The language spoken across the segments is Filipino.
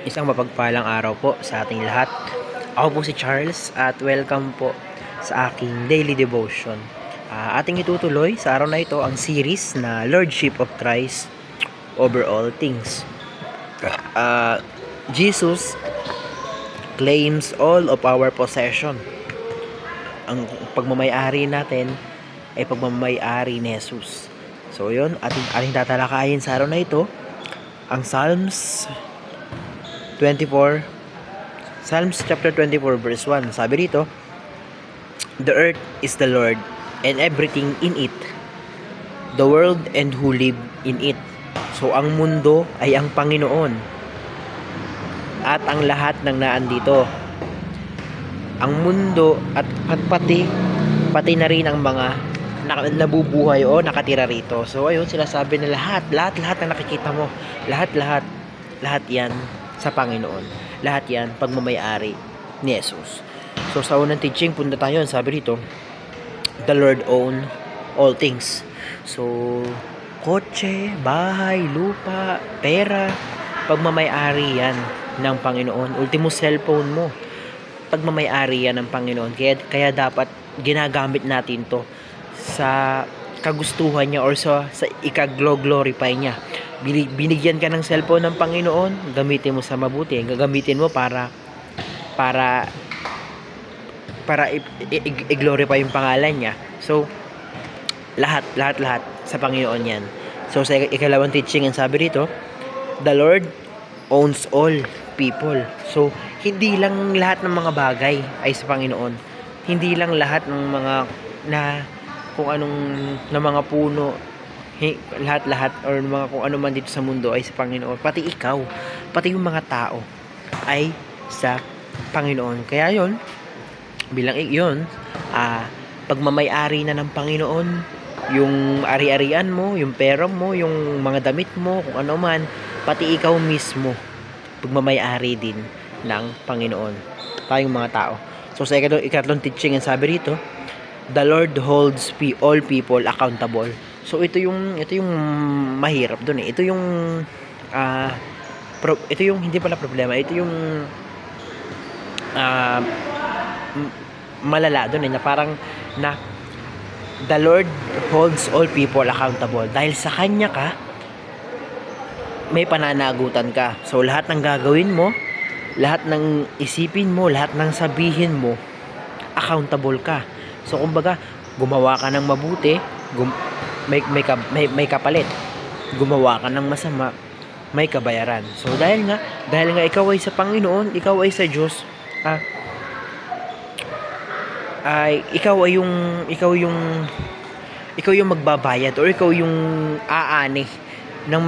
Isang mapagpalang araw po sa ating lahat. Ako po si Charles at welcome po sa aking daily devotion. Ating itutuloy sa araw na ito ang series na Lordship of Christ over all things. Jesus claims all of our possession. Ang pagmamayari natin ay pagmamayari ni Jesus. So yun, ating tatalakayin sa araw na ito ang Psalms chapter 24 verse 1. Sabi dito, "The earth is the Lord and everything in it, the world and who live in it." So ang mundo ay ang Panginoon at ang lahat ng naandito. Ang mundo at pati na rin ang mga nabubuhay o nakatira rito. So ayun, sinasabi na lahat na nakikita mo, lahat yan sa Panginoon. Lahat yan pagmamayari ni Jesus. So sa unang teaching, punta tayo, sabi rito, the Lord own all things. So kotse, bahay, lupa, pera, pagmamayari yan ng Panginoon. Ultimo cellphone mo, pagmamayari yan ng Panginoon. Kaya dapat ginagamit natin to sa kagustuhan niya or sa ikag-glorify niya. Binigyan ka ng cellphone ng Panginoon, gamitin mo sa mabuti. Gagamitin mo para i-glorify yung pangalan niya. So lahat sa Panginoon yan. So sa ikalawang teaching, ang sabi dito, the Lord owns all people. So hindi lang lahat ng mga bagay ay sa Panginoon. Hindi lang lahat ng mga kung anong na mga puno, lahat or mga kung ano man dito sa mundo ay sa Panginoon. Pati ikaw, pati yung mga tao ay sa Panginoon. Kaya yon, bilang yun, pagmamayari na ng Panginoon yung ari-arian mo, yung pera mo, yung mga damit mo, kung ano man, pati ikaw mismo pagmamayari din ng Panginoon, tayong mga tao. So sa ikatlong teaching, ang sabi rito, the Lord holds all people accountable. So ito yung mahirap doon eh. Ito yung hindi pala problema. Ito yung malala doon eh, na parang the Lord holds all people accountable. Dahil sa kanya ka may pananagutan ka. So lahat ng gagawin mo, lahat ng isipin mo, lahat ng sabihin mo, accountable ka. So kumbaga, gumawa ka ng mabuti, may kapalit. Gumawa ka ng masama, may kabayaran. So dahil nga ikaw ay sa Panginoon, ikaw ay sa Diyos, ikaw yung magbabayad or ikaw yung aani ng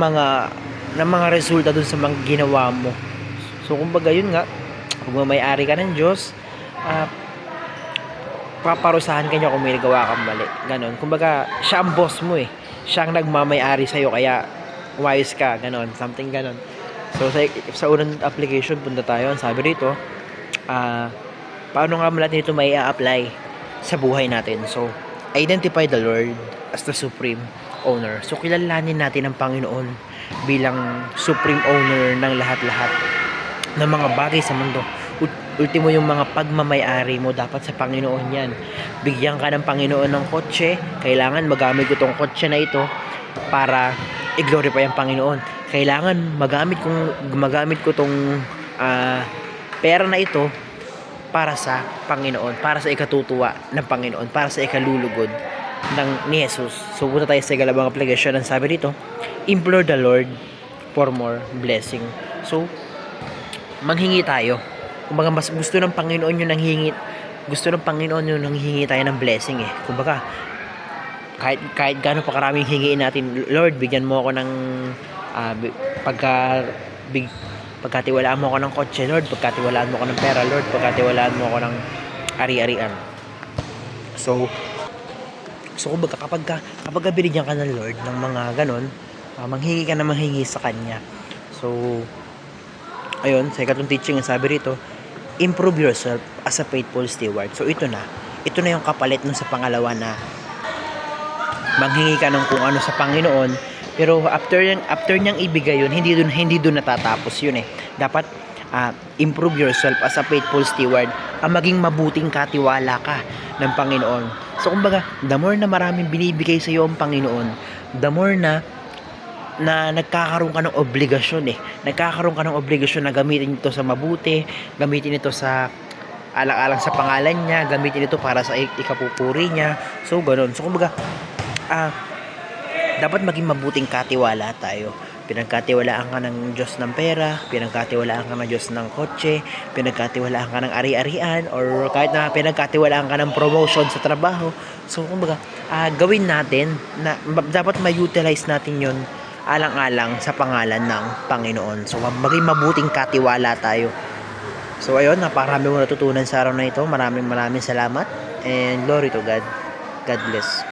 mga resulta dun sa mga ginawa mo. So kumbaga yun nga, kung may-ari ka ng Diyos, paparusahan ka niya kung may nagawa kang mali. Ganon. Kumbaga, siya ang boss mo eh. Siya ang nagmamayari sa'yo, kaya wise ka. Ganon. Something ganon. So, sa unang application, punta tayo. Ang sabi dito, paano nga natin ito may apply sa buhay natin? So, identify the Lord as the supreme owner. So, kilalanin natin ang Panginoon bilang supreme owner ng lahat-lahat ng mga bagay sa mundo. Ultimo yung mga pagmamayari mo, dapat sa Panginoon yan. Bigyan ka ng Panginoon ng kotse, kailangan magamit ko tong kotse na ito para i-glorify ang Panginoon. Kailangan magamit ko tong pera na ito para sa Panginoon, para sa ikatutuwa ng Panginoon, para sa ikalulugod ni Jesus. So punta tayo sa ikalawang application. Ang sabi dito, implore the Lord for more blessing. So manghingi tayo. Kumbaga, mas gusto ng Panginoon yung nanghingi tayo ng blessing eh. Kumbaga, kahit gaano pa karaming hingiin natin, Lord, bigyan mo ako ng pagkatiwalaan mo ako ng kotse, Lord, pagkatiwalaan mo ako ng pera, Lord, pagkatiwalaan mo ako ng ari-arian. So kumbaga, kapag binigyan ka ng Lord ng mga ganon, manghingi ka na manghingi sa Kanya. So ayun, sa ikatlong teaching, sabi rito, improve yourself as a faithful steward. So ito na yung kapalit nun sa pangalawa, na manghingi ka ng kung ano sa Panginoon, pero after niyang ibigay yun, hindi doon natatapos yun eh. Dapat improve yourself as a faithful steward, maging mabuting katiwala ka ng Panginoon. So kumbaga, the more na maraming binibigay sa iyo ang Panginoon, the more na nagkakaroon ka ng obligasyon Nagkakaroon ka ng obligasyon na gamitin ito sa mabuti, gamitin ito sa alang-alang sa pangalan niya, gamitin ito para sa ikapupuri niya. So ganoon. So kumbaga, dapat maging mabuting katiwala tayo. Pinagkatiwalaan ka ng Diyos ng pera, pinagkatiwalaan ka ng Diyos ng kotse, pinagkatiwalaan ka ng ari-arian, or kahit na pinagkatiwalaan ka ng promotion sa trabaho. So kumbaga, gawin natin na dapat ma-utilize natin yon alang-alang sa pangalan ng Panginoon. So maging mabuting katiwala tayo. So ayun, napakarami mo natutunan sa araw na ito. Maraming salamat, and glory to God. God bless.